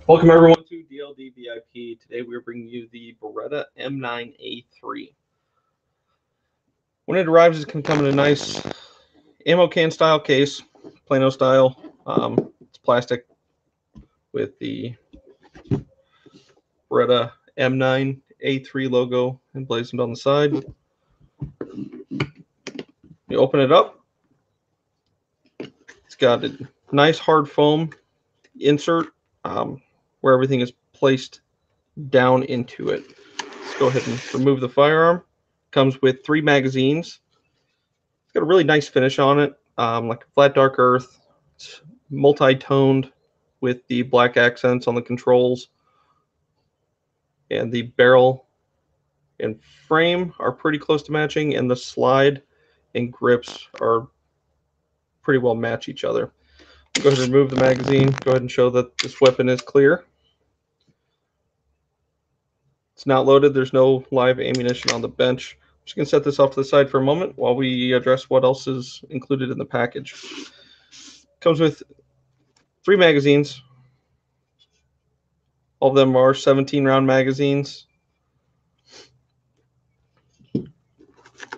Welcome everyone to DLD VIP. Today we're bringing you the Beretta M9A3. When it arrives, it's going to come in a nice ammo can style case, Plano style. It's plastic with the Beretta M9A3 logo emblazoned on the side. You open it up. It's got a nice hard foam insert where everything is placed down into it. Let's go ahead and remove the firearm. Comes with 3 magazines. It's got a really nice finish on it, like a flat dark earth. It's multi-toned with the black accents on the controls. And the barrel and frame are pretty close to matching, and the slide and grips are pretty well match each other. Go ahead and remove the magazine. Go ahead and show that this weapon is clear. It's not loaded. There's no live ammunition on the bench. I'm just going to set this off to the side for a moment while we address what else is included in the package. Comes with 3 magazines. All of them are 17-round magazines.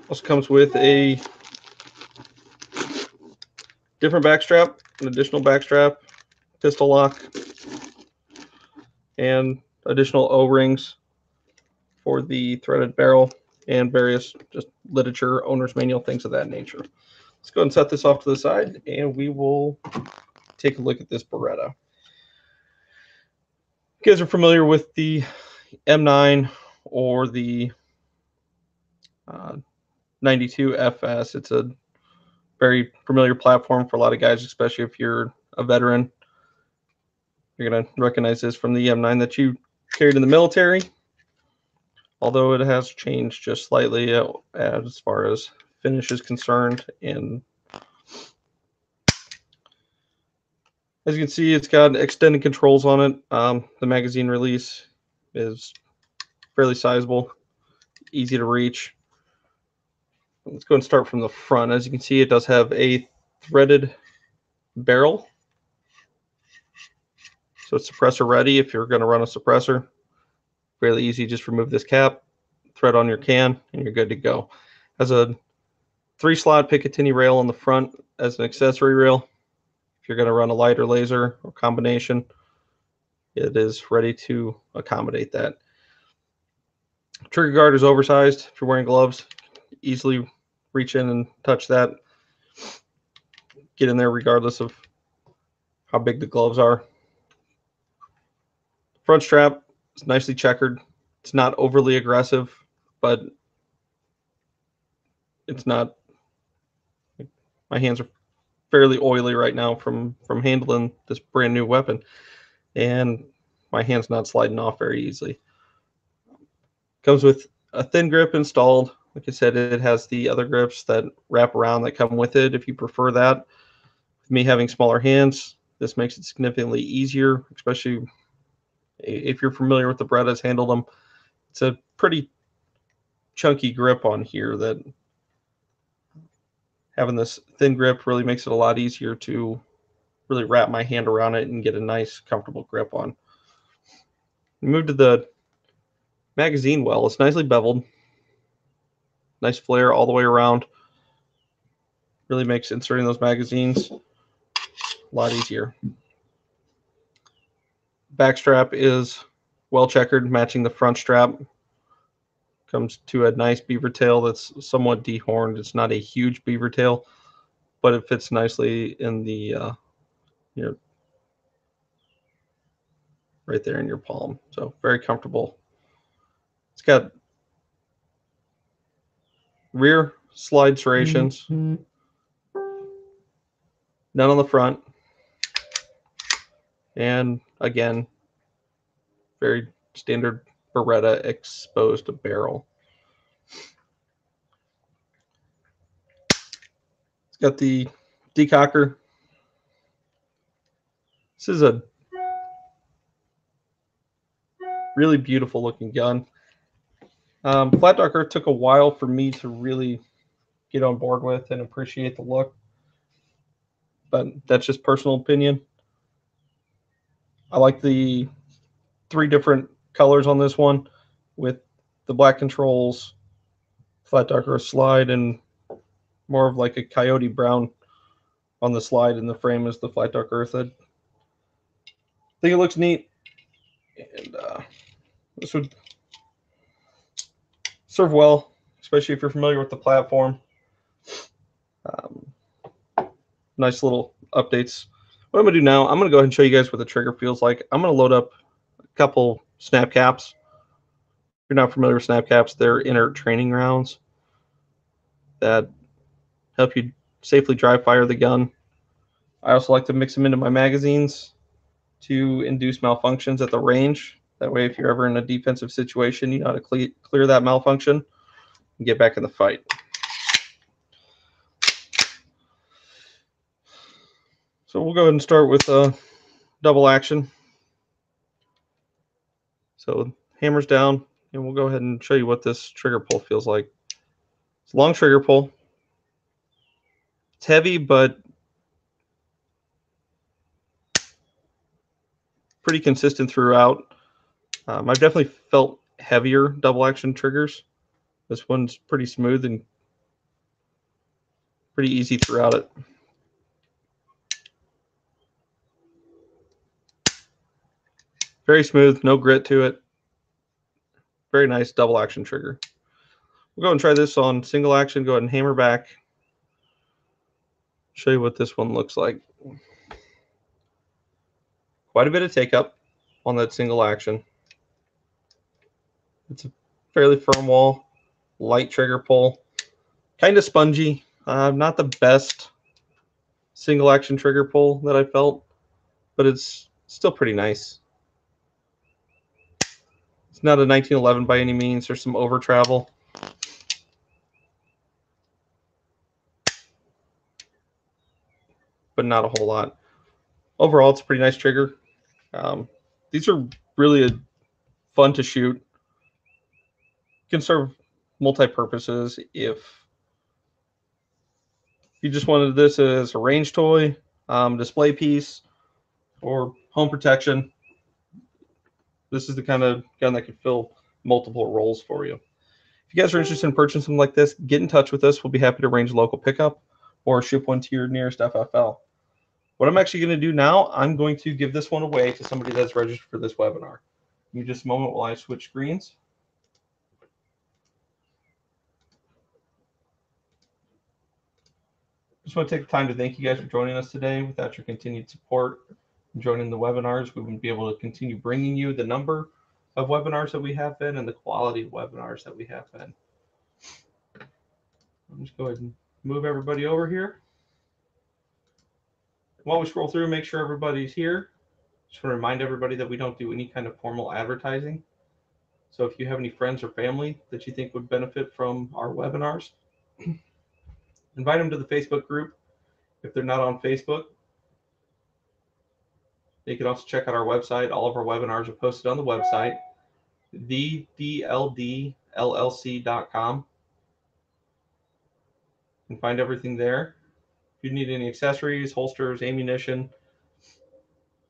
Also comes with a different backstrap, an additional backstrap, pistol lock, and additional O-rings for the threaded barrel and various just literature, owner's manual, things of that nature. Let's go ahead and set this off to the side, and we will take a look at this Beretta. You guys are familiar with the M9 or the 92 FS. It's a very familiar platform for a lot of guys, especially if you're a veteran. You're going to recognize this from the M9 that you carried in the military, although it has changed just slightly as far as finish is concerned. And as you can see, it's got extended controls on it. The magazine release is fairly sizable, easy to reach. Let's go and start from the front. As you can see, it does have a threaded barrel. So it's suppressor ready if you're going to run a suppressor. Fairly easy, just remove this cap, thread on your can, and you're good to go. Has a 3-slot Picatinny rail on the front as an accessory rail. If you're going to run a light or laser or combination, it is ready to accommodate that. Trigger guard is oversized. If you're wearing gloves, easily reach in and touch that. Get in there regardless of how big the gloves are. Front strap is nicely checkered. It's not overly aggressive, but it's not. My hands are fairly oily right now from handling this brand new weapon, and my hand's not sliding off very easily. Comes with a thin grip installed. Like I said, it has the other grips that wrap around that come with it if you prefer that. With me having smaller hands, this makes it significantly easier, especially if you're familiar with the Berettas, handle them. It's a pretty chunky grip on here that having this thin grip really makes it a lot easier to really wrap my hand around it and get a nice, comfortable grip on. We move to the magazine well. It's nicely beveled. Nice flare all the way around. Really makes inserting those magazines a lot easier. Back strap is well checkered, matching the front strap. Comes to a nice beaver tail that's somewhat dehorned. It's not a huge beaver tail, but it fits nicely in the right there in your palm. So very comfortable. It's got rear slide serrations, none on the front, and again, very standard Beretta exposed barrel. It's got the decocker. This is a really beautiful looking gun. Flat Dark Earth took a while for me to really get on board with and appreciate the look, but that's just personal opinion. I like the 3 different colors on this one with the black controls, flat darker slide, and more of like a coyote brown on the slide, and the frame is the flat dark earth. I think it looks neat, and this would serve well, especially if you're familiar with the platform. Um, nice little updates. What I'm going to do now, I'm going to go ahead and show you guys what the trigger feels like. I'm going to load up a couple snap caps. If you're not familiar with snap caps, they're inert training rounds that help you safely dry fire the gun. I also like to mix them into my magazines to induce malfunctions at the range. That way, if you're ever in a defensive situation, you know how to clear that malfunction and get back in the fight. So we'll go ahead and start with double action. So hammers down, and we'll go ahead and show you what this trigger pull feels like. It's a long trigger pull. It's heavy, but pretty consistent throughout. I've definitely felt heavier double action triggers. This one's pretty smooth and pretty easy throughout it. Very smooth, no grit to it. Very nice double action trigger. We'll go and try this on single action. Go ahead and hammer back. Show you what this one looks like. Quite a bit of take up on that single action. It's a fairly firm wall, light trigger pull, kind of spongy. Not the best single action trigger pull that I felt, but it's still pretty nice. It's not a 1911 by any means. There's some over travel. But not a whole lot. Overall, it's a pretty nice trigger. These are really fun to shoot. Can serve multi-purposes. If you just wanted this as a range toy, display piece, or home protection, this is the kind of gun that could fill multiple roles for you. If you guys are interested in purchasing something like this, get in touch with us. We'll be happy to arrange a local pickup or ship one to your nearest FFL. What I'm actually going to do now, I'm going to give this one away to somebody that's registered for this webinar. Give me just a moment while I switch screens. Just want to take the time to thank you guys for joining us today. Without your continued support and joining the webinars, we wouldn't be able to continue bringing you the number of webinars that we have been and the quality of webinars that we have been. I'll just go ahead and move everybody over here. While we scroll through, make sure everybody's here. Just want to remind everybody that we don't do any kind of formal advertising. So if you have any friends or family that you think would benefit from our webinars, invite them to the Facebook group. If they're not on Facebook, they can also check out our website. All of our webinars are posted on the website, thedldllc.com. You can find everything there. If you need any accessories, holsters, ammunition,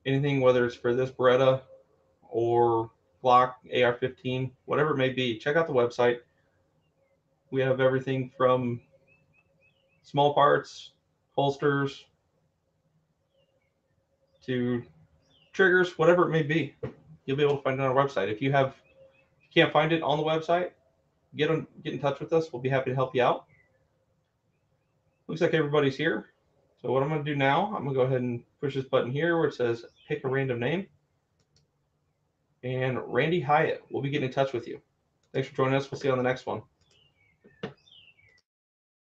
anything, whether it's for this Beretta or Glock, AR-15, whatever it may be, check out the website. We have everything from small parts, holsters, to triggers, whatever it may be. You'll be able to find it on our website. If you can't find it on the website, get in touch with us. We'll be happy to help you out. Looks like everybody's here. So what I'm going to do now, I'm going to go ahead and push this button here where it says pick a random name. And Randy Hyatt will be getting in touch with you. Thanks for joining us. We'll see you on the next one.